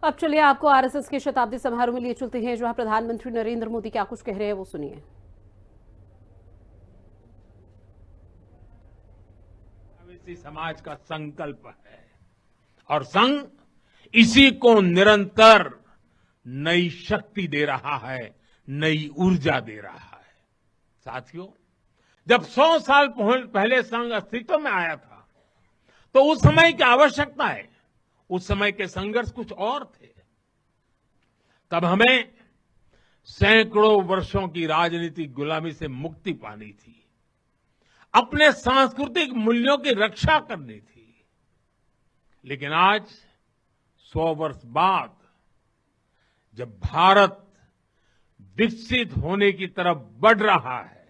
अब चलिए आपको आरएसएस के शताब्दी समारोह में लिए चलते हैं, जहां प्रधानमंत्री नरेंद्र मोदी क्या कुछ कह रहे हैं वो सुनिए। समाज का संकल्प है और संघ इसी को निरंतर नई शक्ति दे रहा है, नई ऊर्जा दे रहा है। साथियों, जब 100 साल पहले संघ अस्तित्व में आया था तो उस समय की आवश्यकताएं, उस समय के संघर्ष कुछ और थे। तब हमें सैकड़ों वर्षों की राजनीतिक गुलामी से मुक्ति पानी थी, अपने सांस्कृतिक मूल्यों की रक्षा करनी थी। लेकिन आज 100 वर्ष बाद जब भारत विकसित होने की तरफ बढ़ रहा है,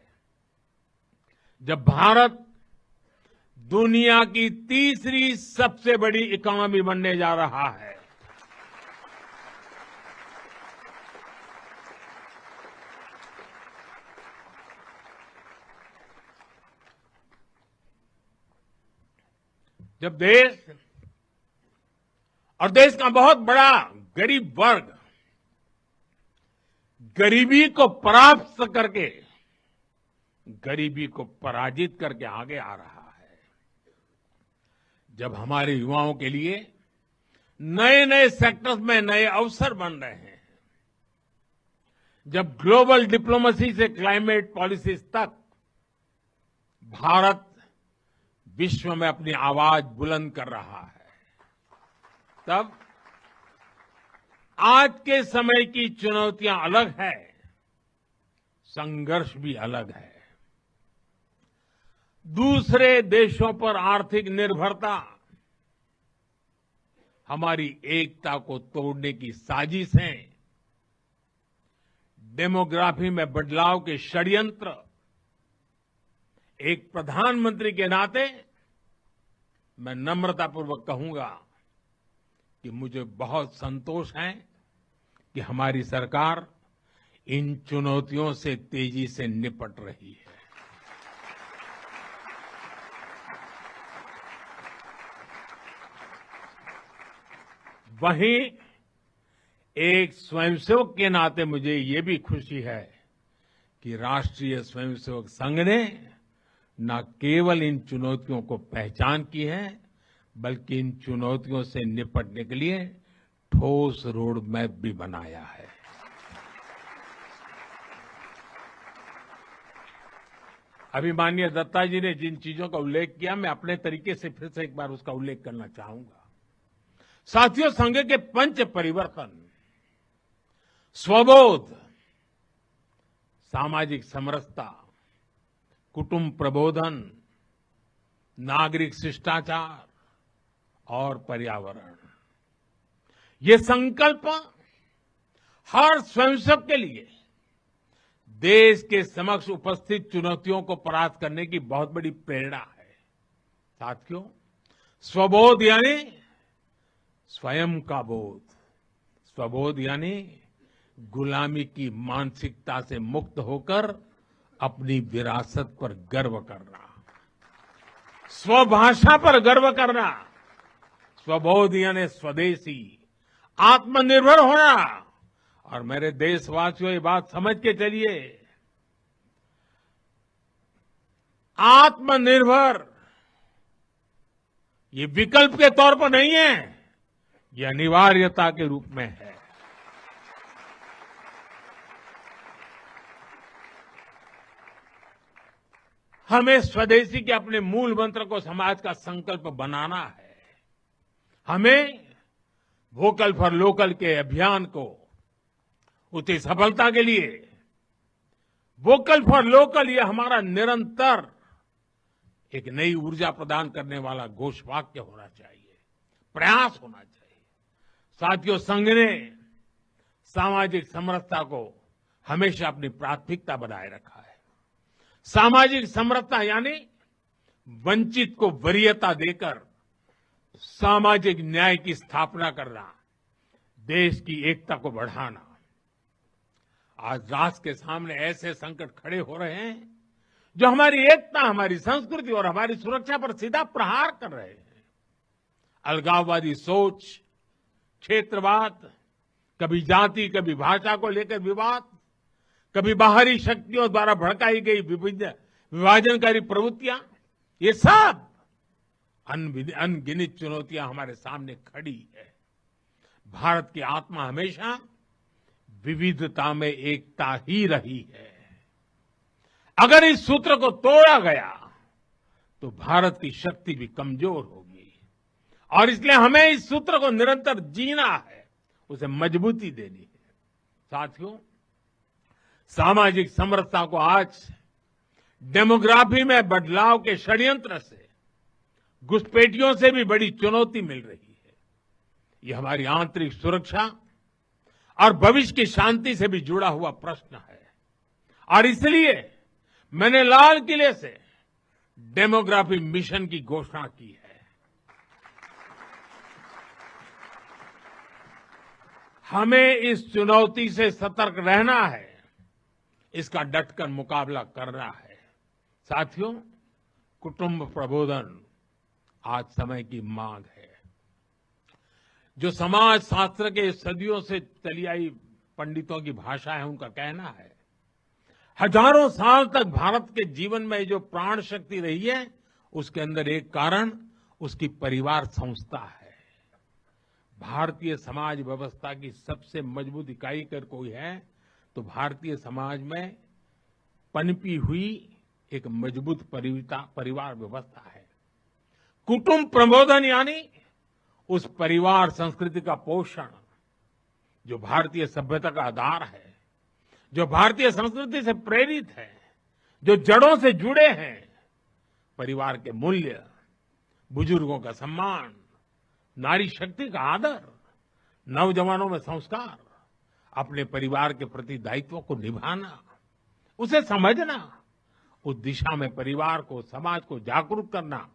जब भारत दुनिया की तीसरी सबसे बड़ी इकोनॉमी बनने जा रहा है, जब देश और देश का बहुत बड़ा गरीब वर्ग गरीबी को परास्त करके, गरीबी को पराजित करके आगे आ रहा है, जब हमारे युवाओं के लिए नए नए सेक्टर्स में नए अवसर बन रहे हैं, जब ग्लोबल डिप्लोमेसी से क्लाइमेट पॉलिसीज तक भारत विश्व में अपनी आवाज बुलंद कर रहा है, तब आज के समय की चुनौतियां अलग है, संघर्ष भी अलग है। दूसरे देशों पर आर्थिक निर्भरता हमारी एकता को तोड़ने की साजिशें, डेमोग्राफी में बदलाव के षड्यंत्र, एक प्रधानमंत्री के नाते मैं नम्रतापूर्वक कहूंगा कि मुझे बहुत संतोष है कि हमारी सरकार इन चुनौतियों से तेजी से निपट रही है। वहीं एक स्वयंसेवक के नाते मुझे ये भी खुशी है कि राष्ट्रीय स्वयंसेवक संघ ने न केवल इन चुनौतियों को पहचान की है, बल्कि इन चुनौतियों से निपटने के लिए ठोस रोड मैप भी बनाया है। अभी माननीय दत्ता जी ने जिन चीजों का उल्लेख किया, मैं अपने तरीके से फिर से एक बार उसका उल्लेख करना चाहूंगा। साथियों, संघ के पंच परिवर्तन, स्वबोध, सामाजिक समरसता, कुटुंब प्रबोधन, नागरिक शिष्टाचार और पर्यावरण, ये संकल्प हर स्वयंसेवक के लिए देश के समक्ष उपस्थित चुनौतियों को परास्त करने की बहुत बड़ी प्रेरणा है। साथियों, स्वबोध यानी स्वयं का बोध, स्वबोध यानी गुलामी की मानसिकता से मुक्त होकर अपनी विरासत पर गर्व करना, स्वभाषा पर गर्व करना। स्वबोध यानी स्वदेशी, आत्मनिर्भर होना। और मेरे देशवासियों, ये बात समझ के चलिए, आत्मनिर्भर ये विकल्प के तौर पर नहीं है, ये अनिवार्यता के रूप में है। हमें स्वदेशी के अपने मूल मंत्र को समाज का संकल्प बनाना है। हमें वोकल फॉर लोकल के अभियान को उसकी सफलता के लिए वोकल फॉर लोकल ये हमारा निरंतर एक नई ऊर्जा प्रदान करने वाला घोषवाक्य होना चाहिए, प्रयास होना चाहिए। साथियों, संघ ने सामाजिक समरसता को हमेशा अपनी प्राथमिकता बनाए रखा है। सामाजिक समरसता यानी वंचित को वरीयता देकर सामाजिक न्याय की स्थापना करना, देश की एकता को बढ़ाना। आज राष्ट्र के सामने ऐसे संकट खड़े हो रहे हैं जो हमारी एकता, हमारी संस्कृति और हमारी सुरक्षा पर सीधा प्रहार कर रहे हैं। अलगाववादी सोच, क्षेत्रवाद, कभी जाति, कभी भाषा को लेकर विवाद, कभी बाहरी शक्तियों द्वारा भड़काई गई विभिन्न विभाजनकारी प्रवृत्तियां, ये सब अनगिनत चुनौतियां हमारे सामने खड़ी है। भारत की आत्मा हमेशा विविधता में एकता ही रही है। अगर इस सूत्र को तोड़ा गया तो भारत की शक्ति भी कमजोर होगी और इसलिए हमें इस सूत्र को निरंतर जीना है, उसे मजबूती देनी है। साथियों, सामाजिक समरसता को आज डेमोग्राफी में बदलाव के षड्यंत्र से, घुसपैठियों से भी बड़ी चुनौती मिल रही है। ये हमारी आंतरिक सुरक्षा और भविष्य की शांति से भी जुड़ा हुआ प्रश्न है और इसलिए मैंने लाल किले से डेमोग्राफी मिशन की घोषणा की है। हमें इस चुनौती से सतर्क रहना है, इसका डटकर मुकाबला करना है। साथियों, कुटुंब प्रबोधन आज समय की मांग है। जो समाज शास्त्र के सदियों से चली आई पंडितों की भाषा है, उनका कहना है, हजारों साल तक भारत के जीवन में जो प्राण शक्ति रही है, उसके अंदर एक कारण उसकी परिवार संस्था है। भारतीय समाज व्यवस्था की सबसे मजबूत इकाई अगर कोई है तो भारतीय समाज में पनपी हुई एक मजबूत परिवार व्यवस्था है। कुटुंब प्रबोधन यानी उस परिवार संस्कृति का पोषण जो भारतीय सभ्यता का आधार है, जो भारतीय संस्कृति से प्रेरित है, जो जड़ों से जुड़े हैं। परिवार के मूल्य, बुजुर्गों का सम्मान, नारी शक्ति का आदर, नौजवानों में संस्कार, अपने परिवार के प्रति दायित्व को निभाना, उसे समझना, उस दिशा में परिवार को, समाज को जागरूक करना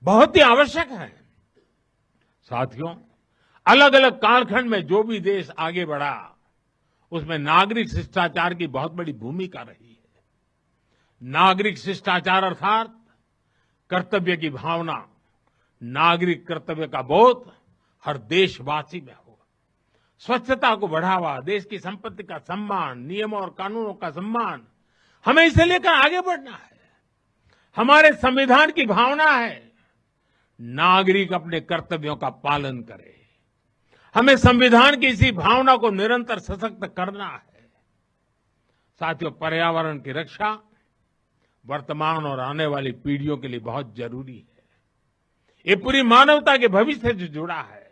बहुत ही आवश्यक है। साथियों, अलग अलग कालखंड में जो भी देश आगे बढ़ा, उसमें नागरिक शिष्टाचार की बहुत बड़ी भूमिका रही है। नागरिक शिष्टाचार अर्थात कर्तव्य की भावना, नागरिक कर्तव्य का बोध हर देशवासी में हो। स्वच्छता को बढ़ावा, देश की संपत्ति का सम्मान, नियमों और कानूनों का सम्मान, हमें इसे लेकर आगे बढ़ना है। हमारे संविधान की भावना है नागरिक अपने कर्तव्यों का पालन करे। हमें संविधान की इसी भावना को निरंतर सशक्त करना है। साथियों, पर्यावरण की रक्षा वर्तमान और आने वाली पीढ़ियों के लिए बहुत जरूरी है। ये पूरी मानवता के भविष्य से जुड़ा है।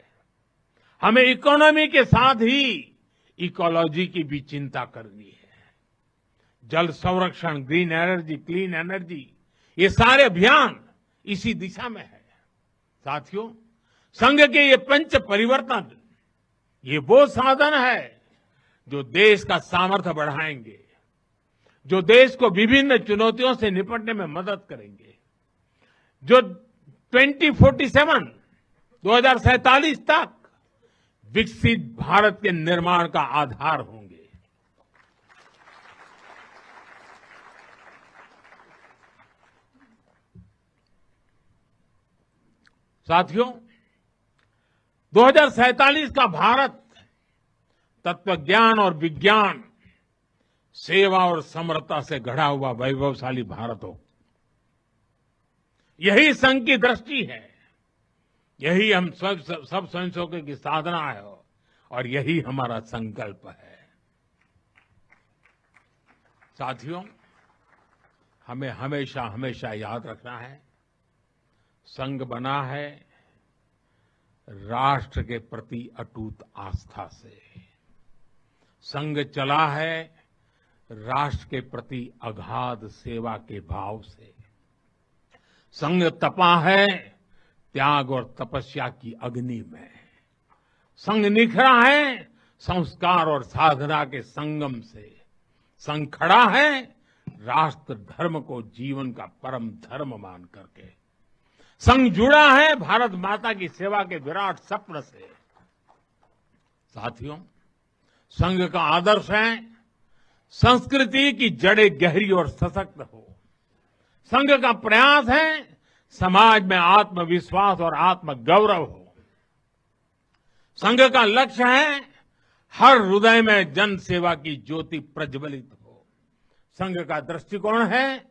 हमें इकोनॉमी के साथ ही इकोलॉजी की भी चिंता करनी है। जल संरक्षण, ग्रीन एनर्जी, क्लीन एनर्जी, ये सारे अभियान इसी दिशा में है। साथियों, संघ के ये पंच परिवर्तन, ये वो साधन है जो देश का सामर्थ्य बढ़ाएंगे, जो देश को विभिन्न चुनौतियों से निपटने में मदद करेंगे, जो 2047 तक विकसित भारत के निर्माण का आधार होंगे। साथियों, 2047 का भारत तत्वज्ञान और विज्ञान, सेवा और समरसता से गढ़ा हुआ वैभवशाली भारत हो। यही संघ की दृष्टि है, यही हम सब स्वयंसेवकों की साधना है और यही हमारा संकल्प है। साथियों, हमें हमेशा हमेशा याद रखना है, संघ बना है राष्ट्र के प्रति अटूट आस्था से। संघ चला है राष्ट्र के प्रति अगाध सेवा के भाव से। संघ तपा है त्याग और तपस्या की अग्नि में। संघ निखरा है संस्कार और साधना के संगम से। संघ खड़ा है राष्ट्र धर्म को जीवन का परम धर्म मान करके। संघ जुड़ा है भारत माता की सेवा के विराट स्वप्न से। साथियों, संघ का आदर्श है संस्कृति की जड़ें गहरी और सशक्त हो। संघ का प्रयास है समाज में आत्मविश्वास और आत्मगौरव हो। संघ का लक्ष्य है हर हृदय में जन सेवा की ज्योति प्रज्वलित हो। संघ का दृष्टिकोण है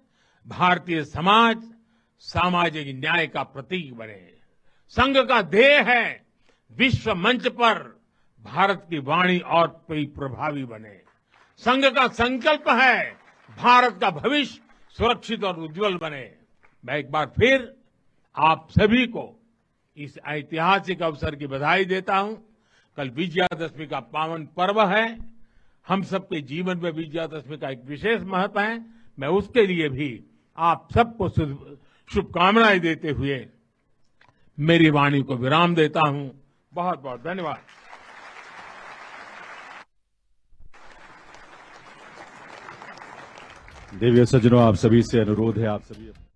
भारतीय समाज सामाजिक न्याय का प्रतीक बने। संघ का ध्येय है विश्व मंच पर भारत की वाणी और प्रभावी बने। संघ का संकल्प है भारत का भविष्य सुरक्षित और उज्जवल बने। मैं एक बार फिर आप सभी को इस ऐतिहासिक अवसर की बधाई देता हूं। कल विजयादशमी का पावन पर्व है। हम सबके जीवन में विजयादशमी का एक विशेष महत्व है। मैं उसके लिए भी आप सबको शुभकामनाएं देते हुए मेरी वाणी को विराम देता हूं। बहुत बहुत धन्यवाद। देवियों सज्जनों, आप सभी से अनुरोध है, आप सभी